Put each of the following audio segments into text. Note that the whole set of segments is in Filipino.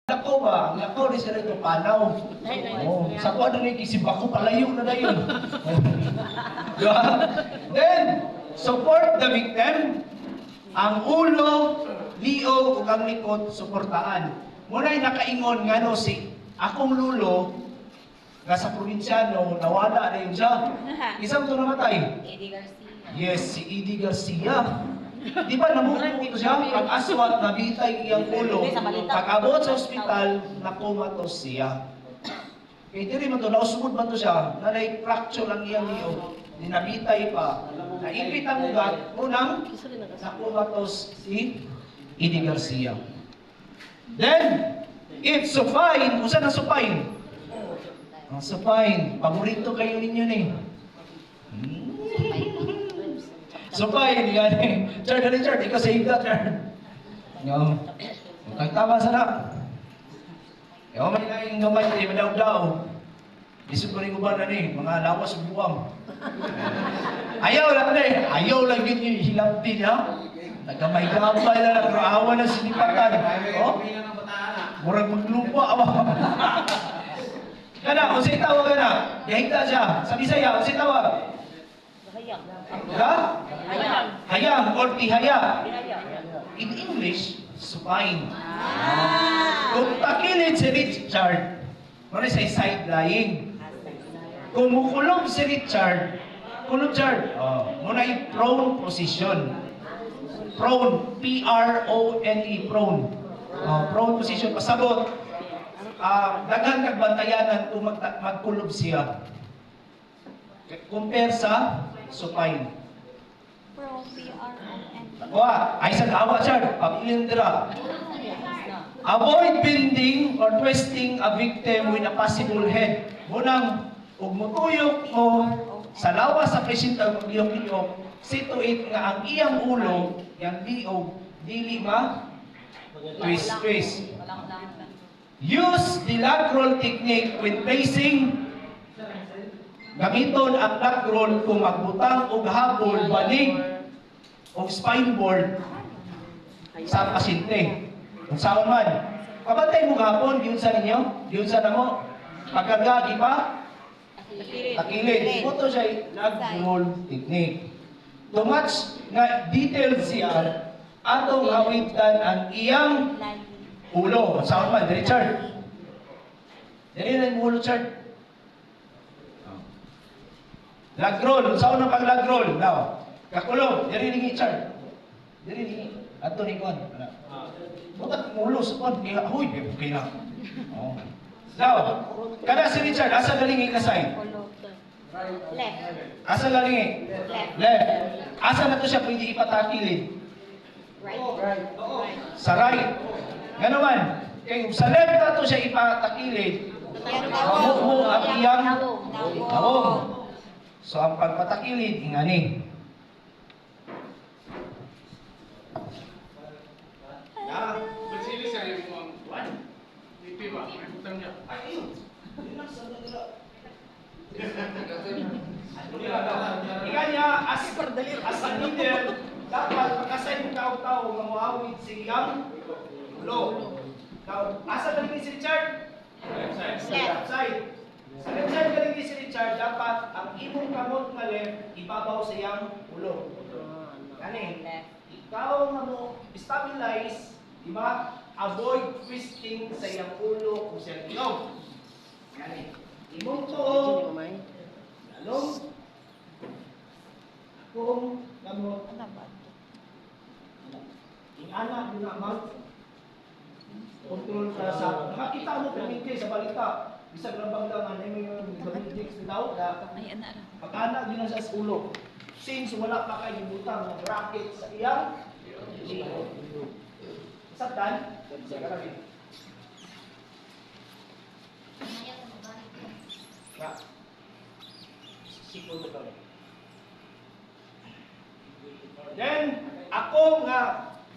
Lakaw ba? Lakaw di sila ito panaw. Oh, sa kuha na kisibak ko palayo na na yun. Diba? Then, support the victim. Ang ulo, liog, ug ang likod, suportaan. Muna'y nakaingon nga no si akong lulo nga sa probinsyano, nawala na yun siya. Isang ito namatay? Eddie Garcia. Yes, si Eddie Garcia. Di ba namuko siya? Pag-aswat, nabitay iyang ulo. Pag-abot sa ospital, nakumatos siya. Kaya diri man to, nausugod man to siya, na-fracture ang iyang liog. Dinabitay pa. Naipit ang ugat, unang nakumatos si Eddie Garcia. Then, it's supine. Usa na supine? Ang supine. Paborito kayo ninyo ni. Supine, yan eh. Chard, dali Chard. Ikaw sa higda, Chard. No. Tagtama sana. Ikaw may naing gamay, hindi madaw-daw. Isip ko rin uban na ni, mga lawas buwang. Ayaw lang na eh. Ayaw lang yun yung hilampi niya. Nagkamay-gamay na lang, raawa na sinipatan. Oh? Murag maglupa. Kana, kung sa'y tawag ka na, yahigda siya. Sa Bisaya, kung sa'y tawag. Ha? Hayang or tihaya. In English, supine. Kung takilid si Richard, muna siya side lying. Kung mukulog si Richard, muna yung prone position. Prone, P-R-O-N-E, prone. Prone position, pasabot. Daghan kagbantayanan kung magkulob siya. Compare sa supine. Wa, ay sa awa siya, pag-iling dira. Avoid bending or twisting a victim with a possible head. Munang, ug mutuyok mo sa lawas sa presinta ng liyok-liyok, situate nga ang iyang ulo, yang liog, dili ma twist. Use the lag roll technique when placing. Gamiton ang lag roll kung magbutang og habol, banig, o spine board sa pasyente. Kung saan man. Kabantay mo gahapon, diyon sa ninyo, diyon sa namo, pagkagagi pa, takilid. Ito siya lag roll technique. Too much nga detailed siya, atong hawitan ang iyang ulo. Kung saan man, Richard. Dali na yung ulo, Richard. Lag roll. Saan na pag lag roll? Now, kakulong. Dali ni Richard. Dali ni. Ato ni Kwan. Bukat ulo sa Kwan. Kaya, huy, okay na. Oh. Now, kada si Richard, asa galingi ka side? Left. Asa galingi? Left. Asa na to siya pwede ipatakilid? Right. Sa right. Gano'n. Kaya sa left na to siya ipatakilid. Mo ang iyang nawong. So, ang pagpatakilid, ingani. Masili sa iyo mo ang buwan. Lipi ba? May butang niya. Ay, yun. Yun lang sa nila. Ika niya, as a leader, dapat pagkasay mo tao-tao nga muawid siyang ulo. Asa galing si Richard? Left side. Sa left side galing si Richard, dapat ang imong kamot nga left, ibabaw sa iyang ulo. Kani, ikaw nga mo stabilize, di ba? Avoid twisting sa iyang ulo kung siya ilong. Kani, imong tuo, lalong, kung kamot, ingana din naman, control ka sa, nakakita mo pamintay sa balita, bisag rabang lang, ano yung domestics daw, pag-anak din na sa ulo. Since wala pa kayo butang ng bracket sa iyang liho. Sabdan, sa karami. Sipon na kami. Then, ako nga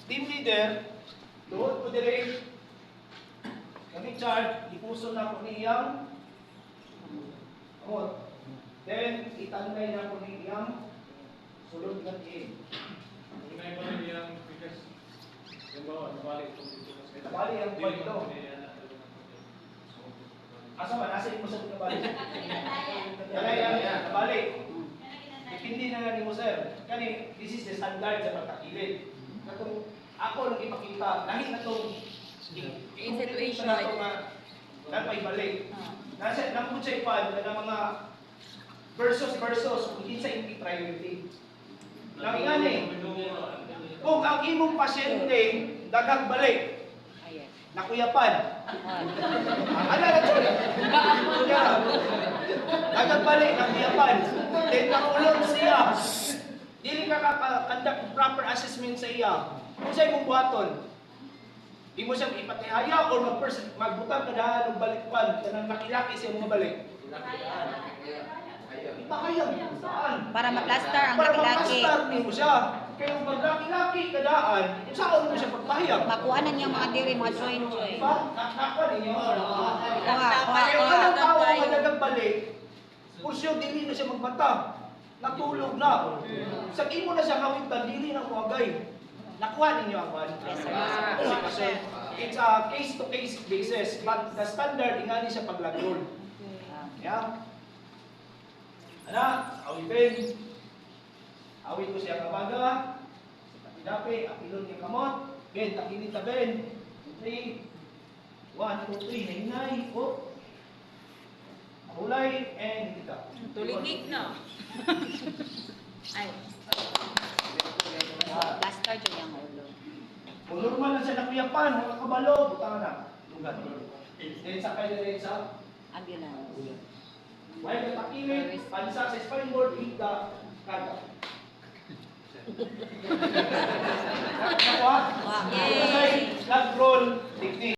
team leader, doon ko direct kami charge, ipuso na ko niyang amot. Then, itangay na ko niyang sulod ng game. Kung na yung bigas, yung bawa, nabalik itong dito. Nabalik ang kwento. Asa ba? Nasa mo sa kabalik. Yan, kabalik. Dipindi na lang ni mo, sir. Kani, this is the standard sa pagkakilid. Katong ako lang ipakita, lahi na itong situation. na ito nga napay balik. Nasa, nangkod sa ipad na mga versus kung kinsa yung priority. Nangingani, kung ang imong pasyente daghang balik, nakuyapan. Ano na ito? Daghang balik, nakuyapan. Then nakulong siya. Dili ka conduct proper assessment sa iya. Kung sa'yo mong buhaton, di mo siyang ipatihaya or magbutang kadahan ng balikpan kanang nakilaki siya mga balik. Ipahayag. Saan? Para maplastar ang Para laki-laki. maplastar ni mo siya. Kaya kung maglaki-laki kadaan, saan mo siya pagpahayag? Makuha na niya mga diri, mga join-join. Diba? Nakakwa ninyo. Kaya Kuha. anong tao nga nagagbalik, pursyo, dili na siya magbata. Natulog na. Sa imo na siya kawitan, dili na kuagay. Nakuha ninyo ang one. Yes, sir. Kasi it's a case-to-case basis, but the standard, ingani siya paglagrol. Yeah? Anak, awitin. Awit ko siya kabaga. Dapi, apilon niya kamot. Ben, takinit na Ben. 3, 1, 2, 3, nainay. Oh. Hulay, and kita. Tuligig na. Ay. Plastar dyan yung ulo. Kung normal na siya nakuyapan, mga kabalo, butang na. Lugan. Then sakay na rin sa Ambulance. may katakilid, pansa sa spine board, higda, kada. Nakuha? Wow. Kasi, lag roll, technique.